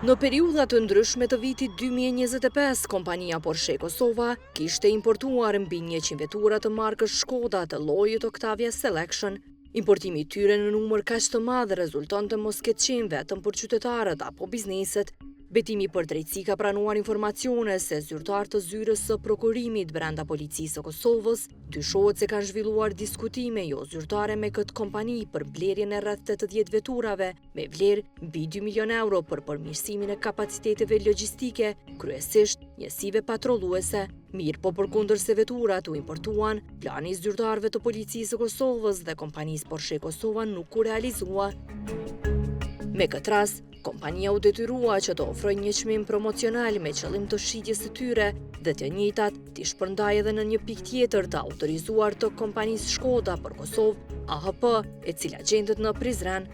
Në periudha të ndryshme të vitit 2025, kompania Porsche Kosova kishte importuar mbi 100 vetura të markës Shkoda të llojit Octavia Selection. Importimi i tyre në numër kaq të madh rezultonte mos ketë qenë vetëm për qytetarët apo bizneset. Betimi për drejtësi ka pranuar informacione se zyrtar të zyrës së prokurimit brenda policisë së Kosovës dyshohet se kanë zhvilluar diskutime jo zyrtare me këtë kompani për blerjen e rreth 80 veturave me vlerë mbi 2 milion euro për përmirësimin e kapaciteteve logjistike, kryesisht njësive patrolluese. Mirë po përkundërse veturat u importuan, plani i zyrtarëve të policisë së Kosovës dhe kompanisë Porsche Kosova nuk u realizua. Me këtë rast, kompania u detyrua që të ofrojë një çmim promocional me qëllim të shitjes së tyre dhe të njëjtat t'i shpërndajë edhe në një pikë tjetër të autorizuar të kompanisë Shkoda për Kosovë, AHP, e cila gjendet në Prizren.